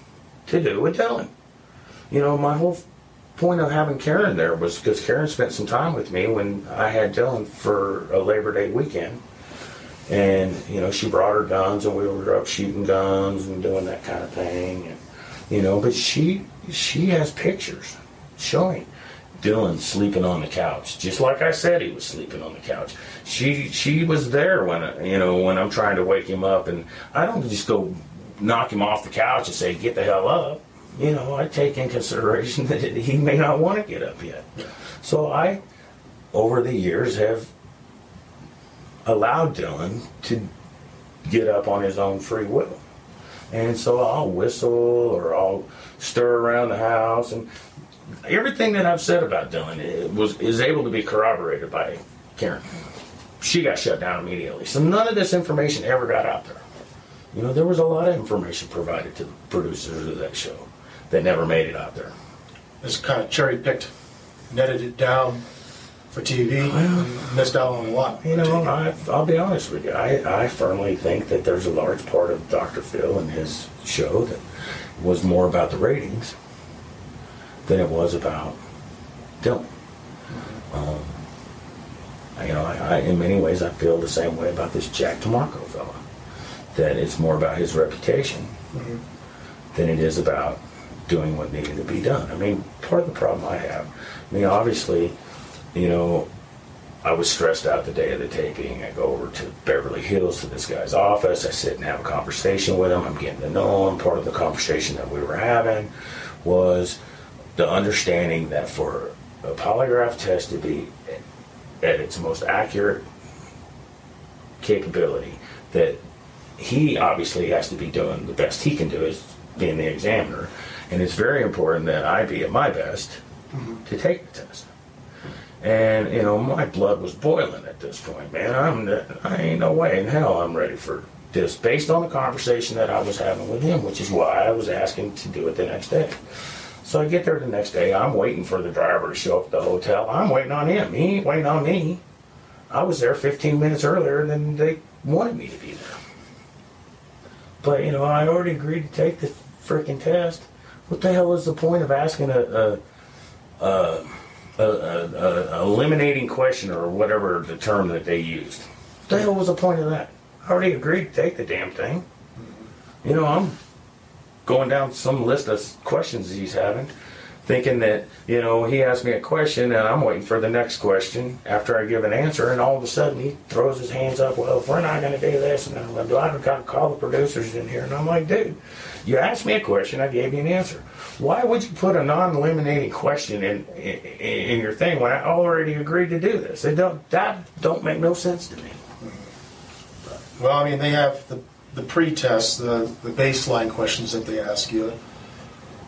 to do with Dylan. You know, my whole point of having Karen there was because Karen spent some time with me when I had Dylan for a Labor Day weekend. And, you know, she brought her guns and we were up shooting guns and doing that kind of thing. And, you know, but she has pictures showing Dylan sleeping on the couch, just like I said he was sleeping on the couch. She was there when, you know, when I'm trying to wake him up, and I don't just go knock him off the couch and say, get the hell up. You know, I take in consideration that he may not want to get up yet. So I, over the years, have allowed Dylan to get up on his own free will. And so I'll whistle or I'll stir around the house, and everything that I've said about Dylan is able to be corroborated by Karen. She got shut down immediately. So none of this information ever got out there. You know, there was a lot of information provided to the producers of that show that never made it out there. It's kind of cherry-picked, netted it down for TV, and missed out on a lot. You know, I'll be honest with you. I firmly think that there's a large part of Dr. Phil and his show that was more about the ratings than it was about Dylan. You know, in many ways, I feel the same way about this Jack DeMarco fella. That it's more about his reputation than it is about doing what needed to be done. I mean, part of the problem I have, I mean, obviously, you know, I was stressed out the day of the taping. I go over to Beverly Hills to this guy's office. I sit and have a conversation with him. I'm getting to know him. Part of the conversation that we were having was the understanding that for a polygraph test to be at its most accurate capability, that he obviously has to be doing the best he can do as being the examiner. And it's very important that I be at my best to take the test. And, you know, my blood was boiling at this point, man. I ain't no way in hell I'm ready for this, based on the conversation that I was having with him, which is why I was asking to do it the next day. So I get there the next day. I'm waiting for the driver to show up at the hotel. I'm waiting on him. He ain't waiting on me. I was there 15 minutes earlier than they wanted me to be there. But, you know, I already agreed to take the freaking test. What the hell is the point of asking a eliminating question, or whatever the term that they used? What the hell was the point of that? I already agreed to take the damn thing. You know, I'm going down some list of questions he's having. thinking that, you know, he asked me a question and I'm waiting for the next question after I give an answer, and all of a sudden he throws his hands up, well, if we're not going to do this, and I've got to call the producers in here. And I'm like, dude, you asked me a question, I gave you an answer. Why would you put a non-eliminating question in your thing when I already agreed to do this? That don't make no sense to me. Well, I mean, they have the pre-test, the baseline questions that they ask you.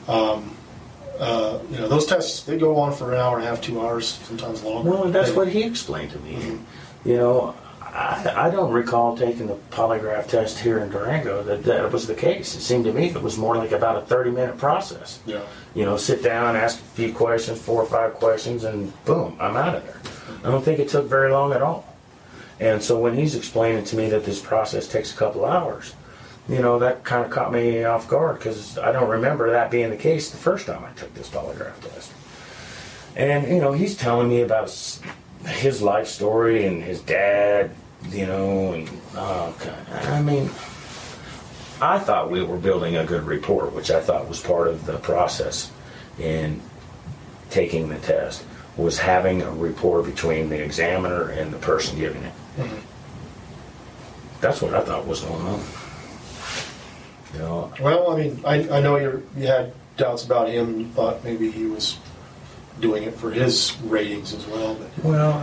You know, those tests, they go on for an hour and a half, 2 hours, sometimes longer. Well, that's what he explained to me. Mm-hmm. You know, I don't recall taking the polygraph test here in Durango that was the case. It seemed to me it was more like about a 30-minute process. Yeah. You know, sit down, ask a few questions, 4 or 5 questions, and boom, I'm out of there. I don't think it took very long at all. And so when he's explaining to me that this process takes a couple hours, you know, that kind of caught me off guard, because I don't remember that being the case the first time I took this polygraph test. And, you know, he's telling me about his life story and his dad, you know, and I mean, I thought we were building a good rapport, which I thought was part of the process in taking the test, was having a rapport between the examiner and the person giving it. Mm-hmm. That's what I thought was going on. You know, well, I mean, I know you had doubts about him, and you thought maybe he was doing it for his ratings as well. But. Well,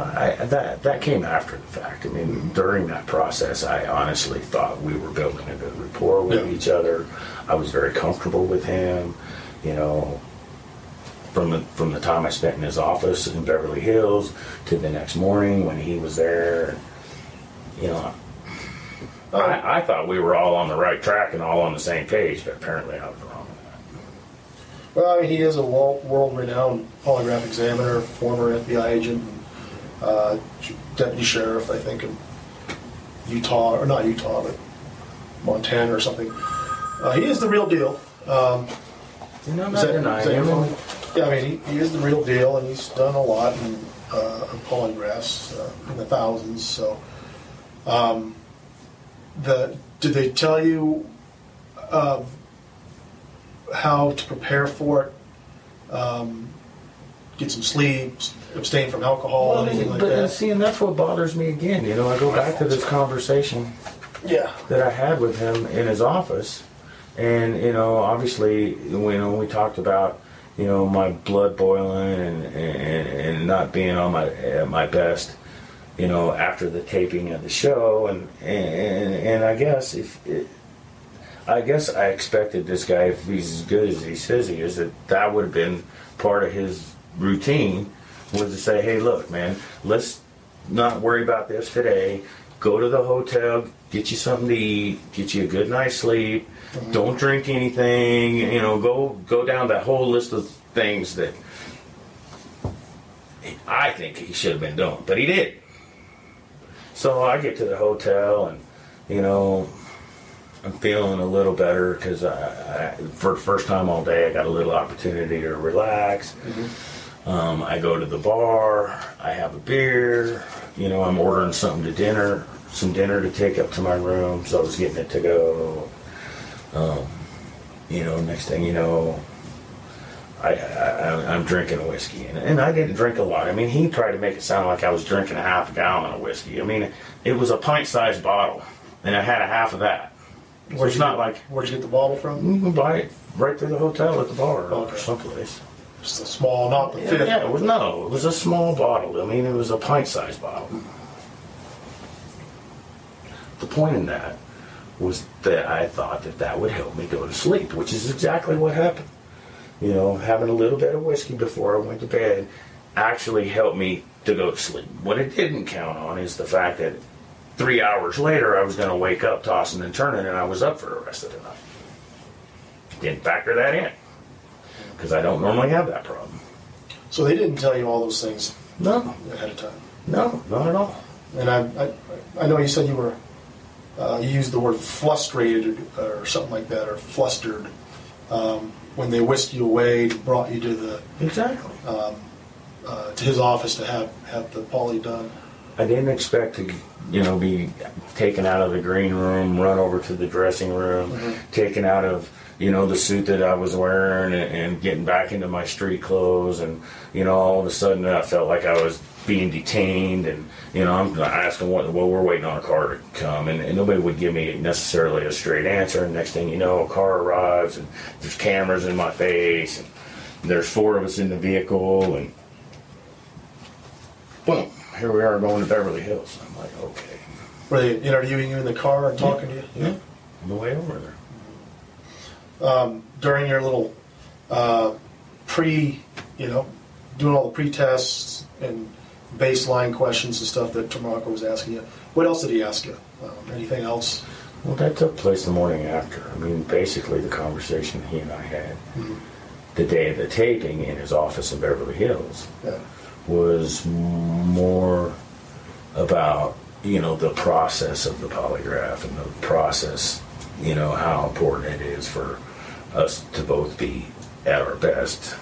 that came after the fact. I mean, during that process, I honestly thought we were building a good rapport with each other. I was very comfortable with him. You know, from the time I spent in his office in Beverly Hills to the next morning when he was there, you know. I thought we were all on the right track and all on the same page, but apparently I was wrong. Well, I mean, he is a world-renowned polygraph examiner, former FBI agent, deputy sheriff, I think, in Utah, or not Utah, but Montana or something. He is the real deal. I'm not denying him. Yeah, I mean, he is the real deal, and he's done a lot of polygraphs, in the thousands. So, did they tell you how to prepare for it? Get some sleep, abstain from alcohol, anything like that? See, and that's what bothers me again. You know, I go back to this conversation that I had with him in his office, and, you know, obviously, you know, we talked about, you know, my blood boiling and not being on my best, you know, after the taping of the show, and I guess I expected this guy, if he's as good as he says he is, that would have been part of his routine, was to say, hey, look, man, let's not worry about this today. Go to the hotel, get you something to eat, get you a good night's sleep. Mm-hmm. Don't drink anything. You know, go down that whole list of things that I think he should have been doing, but he did. So I get to the hotel, and, you know, I'm feeling a little better because for the first time all day, I got a little opportunity to relax. Mm-hmm. I go to the bar, I have a beer, you know, I'm ordering some dinner to take up to my room, so I was getting it to go. You know, next thing you know, I'm drinking whiskey, and I didn't drink a lot. I mean, he tried to make it sound like I was drinking a half a gallon of whiskey. I mean, it was a pint-sized bottle, and I had a half of that. So it's not like... Where'd you get the bottle from? You can buy it right through the hotel at the bar or someplace. Just a small, not the fifth. Yeah, it was a small bottle. I mean, it was a pint-sized bottle. The point in that was that I thought that would help me go to sleep, which is exactly what happened. You know, having a little bit of whiskey before I went to bed actually helped me to go to sleep. What it didn't count on is the fact that 3 hours later I was going to wake up tossing and turning, and I was up for the rest of the night. Didn't factor that in, because I don't normally have that problem. So they didn't tell you all those things ahead of time? No, not at all. And I know you said you were, you used the word frustrated or something like that, or flustered, when they whisked you away and brought you to the to his office to have the poly done. I didn't expect to, you know, be taken out of the green room, run over to the dressing room, taken out of the suit that I was wearing and getting back into my street clothes. And, all of a sudden I felt like I was being detained. And, I'm asking well, we're waiting on a car to come. And nobody would give me necessarily a straight answer. And next thing you know, a car arrives and there's cameras in my face. And there's 4 of us in the vehicle. And boom, here we are going to Beverly Hills. I'm like, okay. Were they interviewing you in the car and talking to you? Yeah. On the way over there. During your little doing all the pre-tests and baseline questions and stuff that Mark was asking you, what else did he ask you? Anything else? Well, that took place the morning after. I mean, basically the conversation he and I had the day of the taping in his office in Beverly Hills was more about, the process of the polygraph and the process, how important it is for us to both be at our best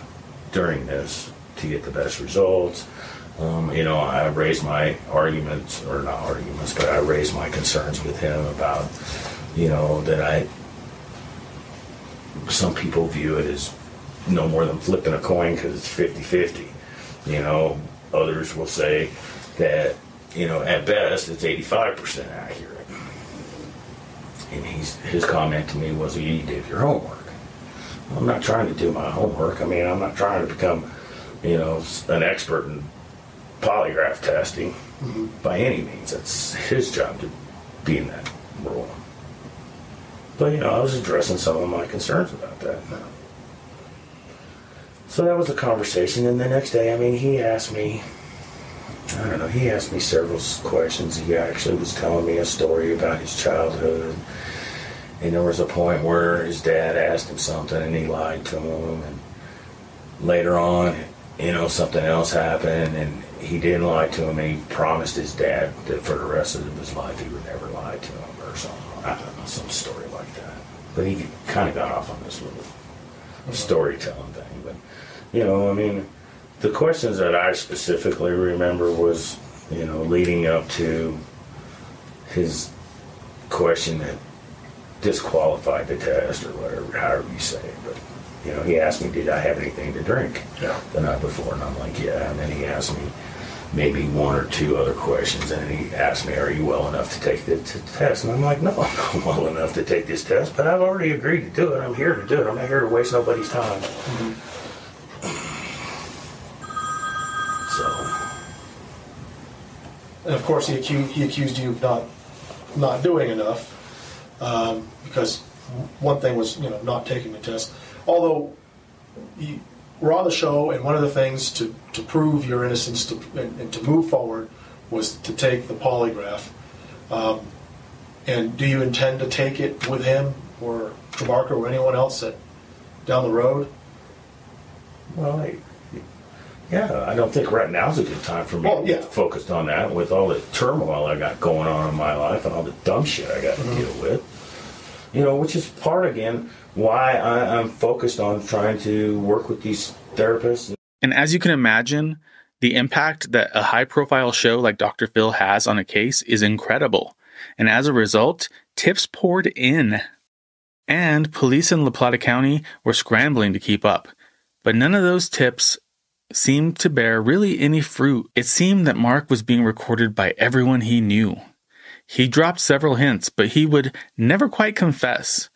during this to get the best results. I raised my arguments, or not arguments, but I raised my concerns with him about, that some people view it as no more than flipping a coin because it's 50-50. Others will say that, at best it's 85% accurate. And his comment to me was, you did your homework. I'm not trying to do my homework. I mean, I'm not trying to become, an expert in polygraph testing by any means. That's his job to be in that role. But, I was addressing some of my concerns about that. So that was a conversation. And the next day, he asked me, he asked me several questions. He actually was telling me a story about his childhood. And there was a point where his dad asked him something and he lied to him. And later on, something else happened and he didn't lie to him. And he promised his dad that for the rest of his life he would never lie to him or something. I don't know, some story like that. But he kind of got off on this little storytelling thing. But, the questions that I specifically remember was, leading up to his question that disqualified the test or whatever, however you say it. But, he asked me, did I have anything to drink the night before? And I'm like, yeah. And then he asked me maybe 1 or 2 other questions. And then he asked me, are you well enough to take the test? And I'm like, no, I'm not well enough to take this test, but I've already agreed to do it. I'm here to do it. I'm not here to waste nobody's time. And of course, he accused you of not doing enough because one thing was not taking the test. Although we're on the show, and one of the things to prove your innocence and to move forward was to take the polygraph. And do you intend to take it with him or Tremarco or anyone else down the road? Well, yeah, I don't think right now's a good time for me to get focused on that with all the turmoil I got going on in my life and all the dumb shit I got to deal with. Which is part, again, why I'm focused on trying to work with these therapists. And as you can imagine, the impact that a high-profile show like Dr. Phil has on a case is incredible. And as a result, tips poured in. And police in La Plata County were scrambling to keep up. But none of those tips seemed to bear really any fruit. It seemed that Mark was being recorded by everyone he knew. He dropped several hints, but he would never quite confess.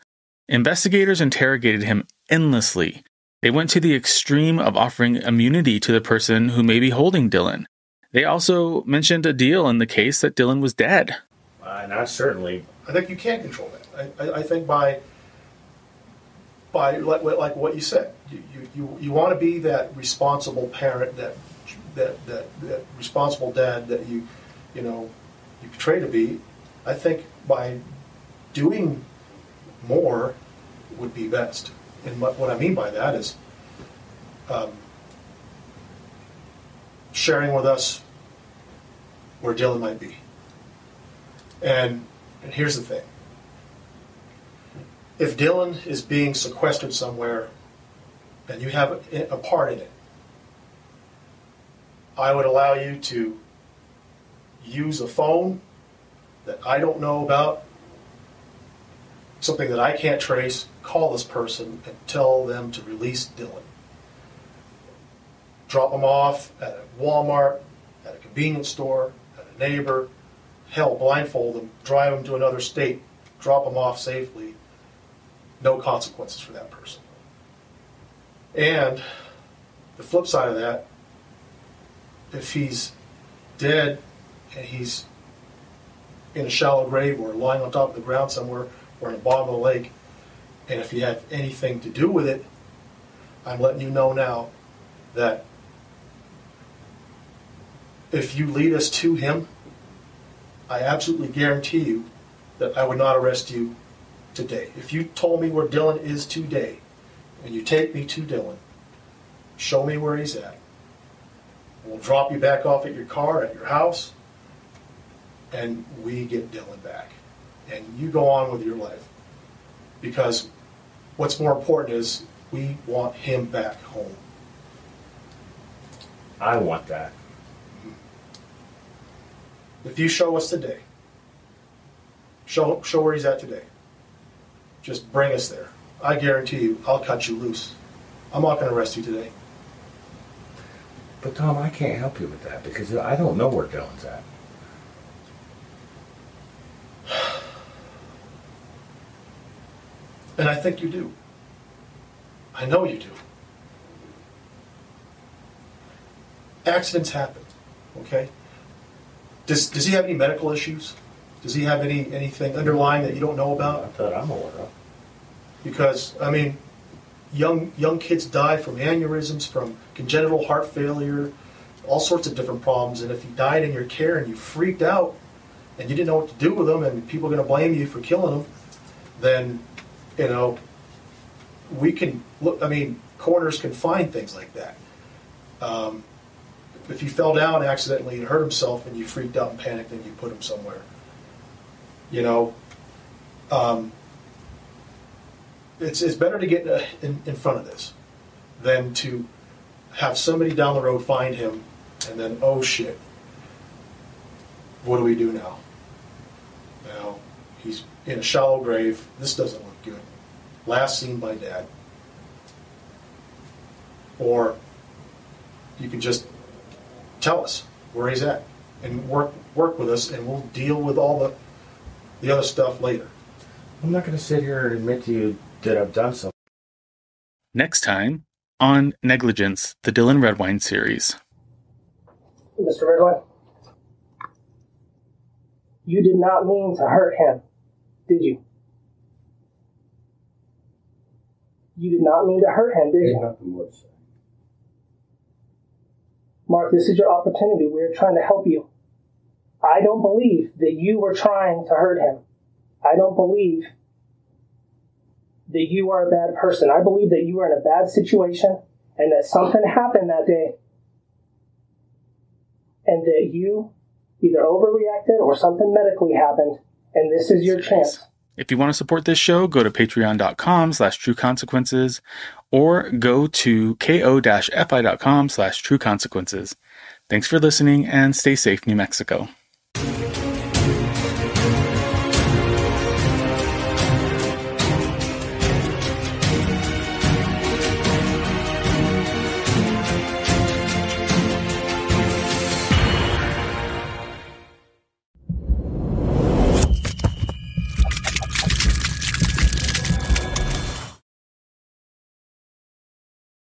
Investigators interrogated him endlessly. They went to the extreme of offering immunity to the person who may be holding Dylan. They also mentioned a deal in the case that Dylan was dead. And I think you can control that. I think by like what you said, you want to be that responsible parent, that responsible dad that you portray to be. I think by doing more would be best. And what I mean by that is sharing with us where Dylan might be. And here's the thing. If Dylan is being sequestered somewhere and you have a part in it, I would allow you to use a phone that I don't know about something that I can't trace, call this person and tell them to release Dylan. Drop him off at a Walmart, at a convenience store, at a neighbor, hell, blindfold him, drive him to another state, drop him off safely. No consequences for that person. And the flip side of that, if he's dead and he's in a shallow grave or lying on top of the ground somewhere or in the bottom of the lake, and if you have anything to do with it, I'm letting you know now that if you lead us to him, I absolutely guarantee you that I would not arrest you today. If you told me where Dylan is today, and you take me to Dylan, show me where he's at, we'll drop you back off at your car, at your house, and we get Dylan back. And you go on with your life. Because what's more important is we want him back home. I want that. If you show us today, show where he's at today, just bring us there. I guarantee you, I'll cut you loose. I'm not going to arrest you today. But Tom, I can't help you with that because I don't know where Dylan's at. And I think you do. I know you do. Accidents happen, okay? Does he have any medical issues? Does he have anything underlying that you don't know about? Not that I'm aware of. Because, I mean, young kids die from aneurysms, from congenital heart failure, all sorts of different problems. And if he died in your care and you freaked out and you didn't know what to do with him and people are going to blame you for killing him, then, you know, we can look, I mean, coroners can find things like that. If he fell down accidentally and hurt himself and you freaked out and panicked and you put him somewhere, you know, it's better to get in front of this than to have somebody down the road find him and then, oh shit, what do we do now? You know, he's in a shallow grave. This doesn't look good. Last seen by Dad. Or you can just tell us where he's at and work with us, and we'll deal with all the other stuff later. I'm not going to sit here and admit to you that I've done something. Next time on Negligence, the Dylan Redwine series. Mr. Redwine, you did not mean to hurt him, did you? You did not mean to hurt him, did you? Mark, this is your opportunity. We are trying to help you. I don't believe that you were trying to hurt him. I don't believe that you are a bad person. I believe that you were in a bad situation and that something happened that day and that you either overreacted or something medically happened, and this is your chance. If you want to support this show, go to patreon.com/trueconsequences or go to ko-fi.com/trueconsequences. Thanks for listening and stay safe, New Mexico.